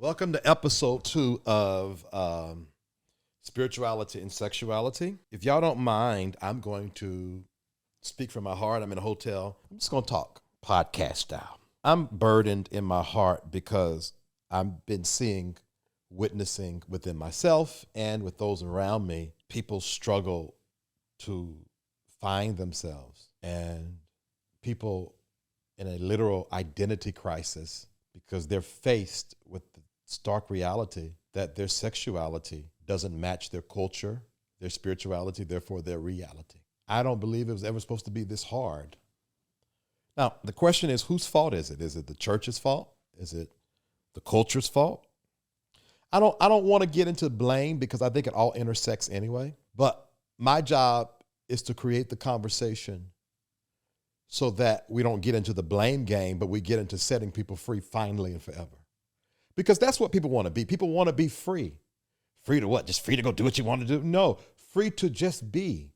Welcome to episode 2 of Spirituality and Sexuality. If y'all don't mind, I'm going to speak from my heart. I'm in a hotel. I'm just going to talk podcast style. I'm burdened in my heart because I've been witnessing within myself and with those around me, people struggle to find themselves, and people in a literal identity crisis because they're faced with the stark reality that their sexuality doesn't match their culture, their spirituality, therefore their reality. I don't believe it was ever supposed to be this hard. Now, the question is, whose fault is it? Is it the church's fault? Is it the culture's fault? I don't want to get into blame because I think it all intersects anyway, but my job is to create the conversation so that we don't get into the blame game, but we get into setting people free finally and forever. Because that's what people want to be. People want to be free. Free to what? Just free to go do what you want to do? No, free to just be.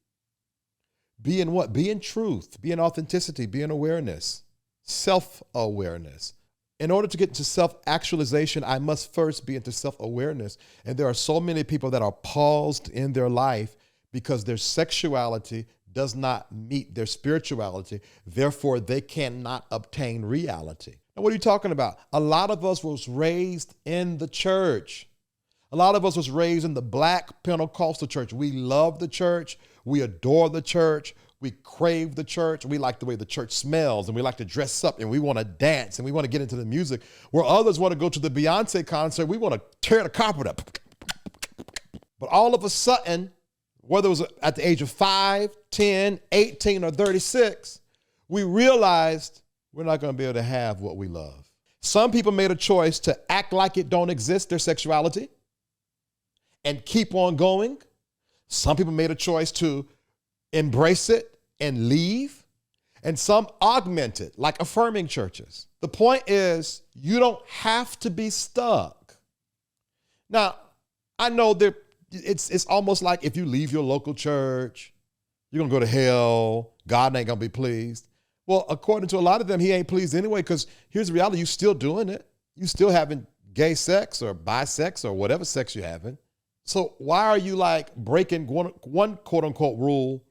Be in what? Be in truth, be in authenticity, be in awareness, self-awareness. In order to get into self-actualization, I must first be into self-awareness. And there are so many people that are paused in their life because their sexuality does not meet their spirituality. Therefore, they cannot obtain reality. Now, what are you talking about? A lot of us was raised in the church. A lot of us was raised in the Black Pentecostal church. We love the church. We adore the church. We crave the church. We like the way the church smells, and we like to dress up, and we want to dance, and we want to get into the music. Where others want to go to the Beyonce concert, we want to tear the carpet up. But all of a sudden, whether it was at the age of 5, 10, 18, or 36, we realized we're not going to be able to have what we love. Some people made a choice to act like it don't exist, their sexuality, and keep on going. Some people made a choice to embrace it and leave. And some augment it, like affirming churches. The point is, you don't have to be stuck. Now, I know that it's almost like if you leave your local church, you're going to go to hell. God ain't going to be pleased. Well, according to a lot of them, he ain't pleased anyway, because here's the reality. You still doing it. You still having gay sex or bisex or whatever sex you're having. So why are you like breaking one quote unquote rule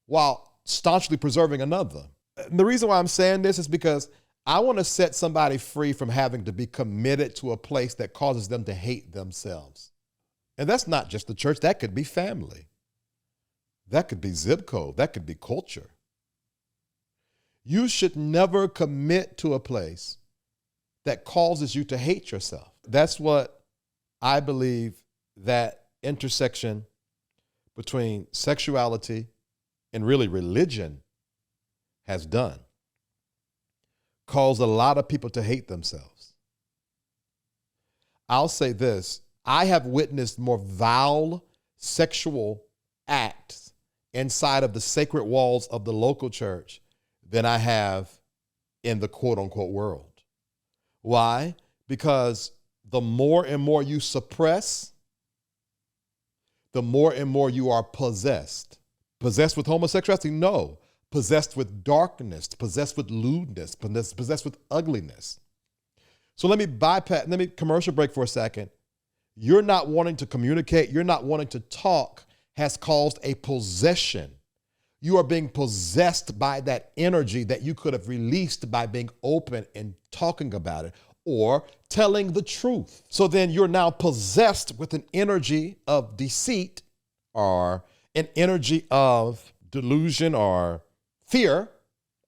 while staunchly preserving another? And the reason why I'm saying this is because I want to set somebody free from having to be committed to a place that causes them to hate themselves. And that's not just the church. That could be family. That could be zip code. That could be culture. You should never commit to a place that causes you to hate yourself. That's what I believe that intersection between sexuality and really religion has done. Caused a lot of people to hate themselves. I'll say this. I have witnessed more vile sexual acts inside of the sacred walls of the local church than I have in the quote unquote world. Why? Because the more and more you suppress, the more and more you are possessed. Possessed with homosexuality? No. Possessed with darkness, possessed with lewdness, possessed with ugliness. So let me commercial break for a second. You're not wanting to communicate, you're not wanting to talk has caused a possession. You are being possessed by that energy that you could have released by being open and talking about it or telling the truth. So then you're now possessed with an energy of deceit or an energy of delusion or fear.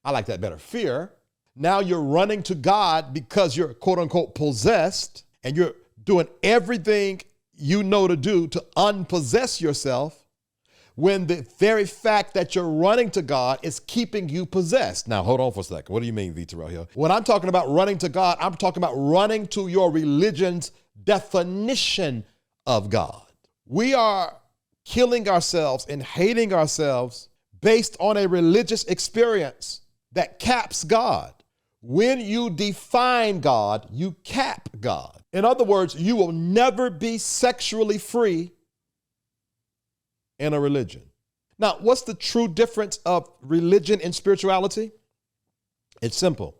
I like that better, fear. Now you're running to God because you're quote unquote possessed, and you're doing everything you know to do to unpossess yourself, when the very fact that you're running to God is keeping you possessed. Now, hold on for a second. What do you mean, V. Terrell Hill? When I'm talking about running to God, I'm talking about running to your religion's definition of God. We are killing ourselves and hating ourselves based on a religious experience that caps God. When you define God, you cap God. In other words, you will never be sexually free in a religion. Now, what's the true difference of religion and spirituality? It's simple.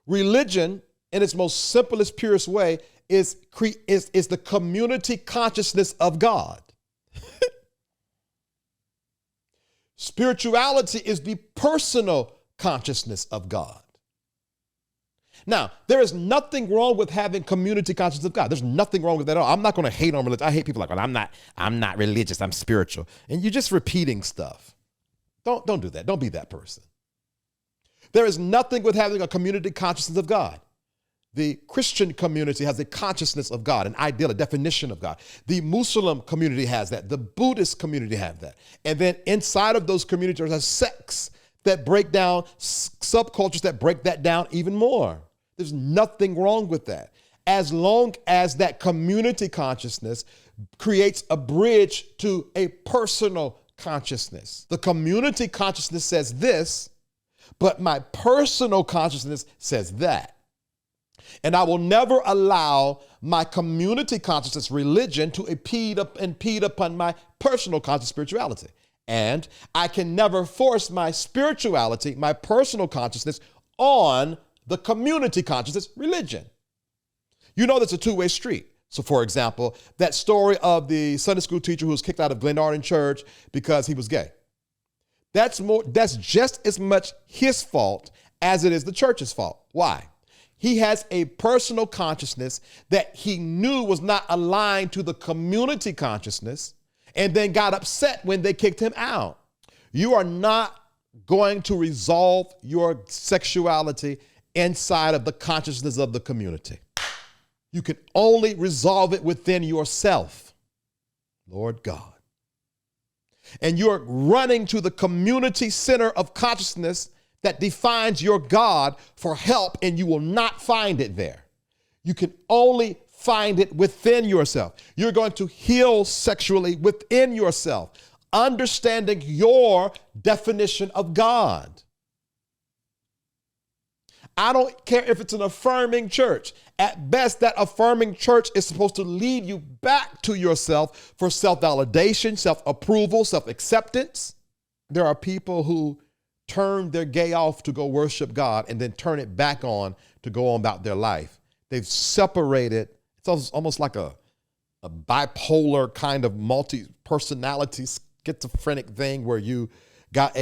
Religion, in its most simplest, purest way, is the community consciousness of God. Spirituality is the personal consciousness of God. Now, there is nothing wrong with having community consciousness of God. There's nothing wrong with that at all. I'm not going to hate on religion. I hate people like, well, I'm not religious, I'm spiritual. And you're just repeating stuff. Don't do that. Don't be that person. There is nothing with having a community consciousness of God. The Christian community has a consciousness of God, an ideal, a definition of God. The Muslim community has that. The Buddhist community have that. And then inside of those communities are sects that break down, subcultures that break that down even more. There's nothing wrong with that. As long as that community consciousness creates a bridge to a personal consciousness. The community consciousness says this, but my personal consciousness says that. And I will never allow my community consciousness, religion, to impede upon my personal conscious spirituality. And I can never force my spirituality, my personal consciousness, on the community consciousness, religion. You know that's a two-way street. So, for example, that story of the Sunday school teacher who was kicked out of Glenarden church because he was gay. That's just as much his fault as it is the church's fault. Why? He has a personal consciousness that he knew was not aligned to the community consciousness, and then got upset when they kicked him out. You are not going to resolve your sexuality inside of the consciousness of the community. You can only resolve it within yourself, Lord God. And you're running to the community center of consciousness that defines your God for help, and you will not find it there. You can only find it within yourself. You're going to heal sexually within yourself, understanding your definition of God. I don't care if it's an affirming church. At best, that affirming church is supposed to lead you back to yourself for self-validation, self-approval, self-acceptance. There are people who turn their gay off to go worship God and then turn it back on to go on about their life. They've separated. It's almost like a bipolar kind of multi-personality schizophrenic thing where you got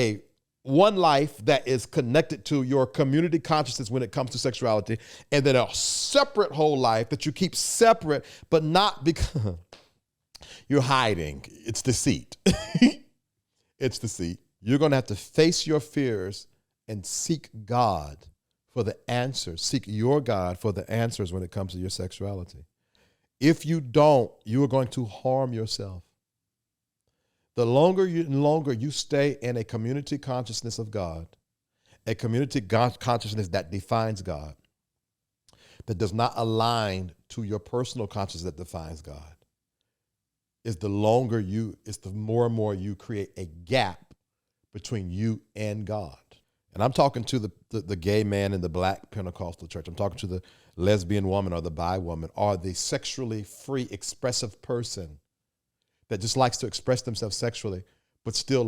one life that is connected to your community consciousness when it comes to sexuality, and then a separate whole life that you keep separate, but not because you're hiding. It's deceit. It's deceit. You're going to have to face your fears and seek God for the answers. Seek your God for the answers when it comes to your sexuality. If you don't, you are going to harm yourself. The longer you stay in a community consciousness of God, a community consciousness that defines God, that does not align to your personal consciousness that defines God, is the more and more you create a gap between you and God. And I'm talking to the gay man in the Black Pentecostal church. I'm talking to the lesbian woman or the bi woman or the sexually free, expressive person that just likes to express themselves sexually, but still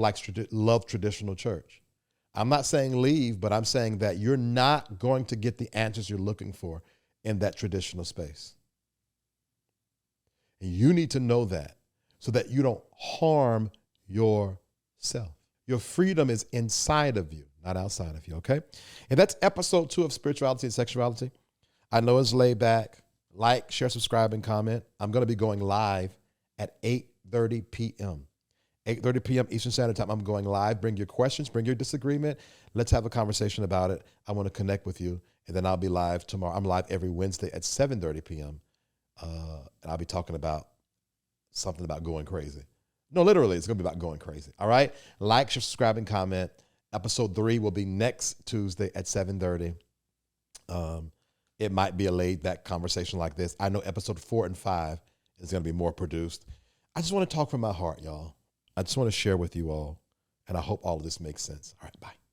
love traditional church. I'm not saying leave, but I'm saying that you're not going to get the answers you're looking for in that traditional space. And you need to know that so that you don't harm yourself. Your freedom is inside of you, not outside of you, okay? And that's episode 2 of Spirituality and Sexuality. I know it's laid back. Like, share, subscribe, and comment. I'm going to be going live at 8:30 p.m. 8:30 p.m. Eastern Standard Time. I'm going live. Bring your questions, bring your disagreement. Let's have a conversation about it. I want to connect with you, and then I'll be live tomorrow. I'm live every Wednesday at 7:30 p.m. And I'll be talking about something about going crazy. No, literally, it's going to be about going crazy. All right? Like, share, subscribe, and comment. Episode 3 will be next Tuesday at 7:30. It might be a laid-back conversation like this. I know episode 4 and 5 is going to be more produced. I just want to talk from my heart, y'all. I just want to share with you all, and I hope all of this makes sense. All right, bye.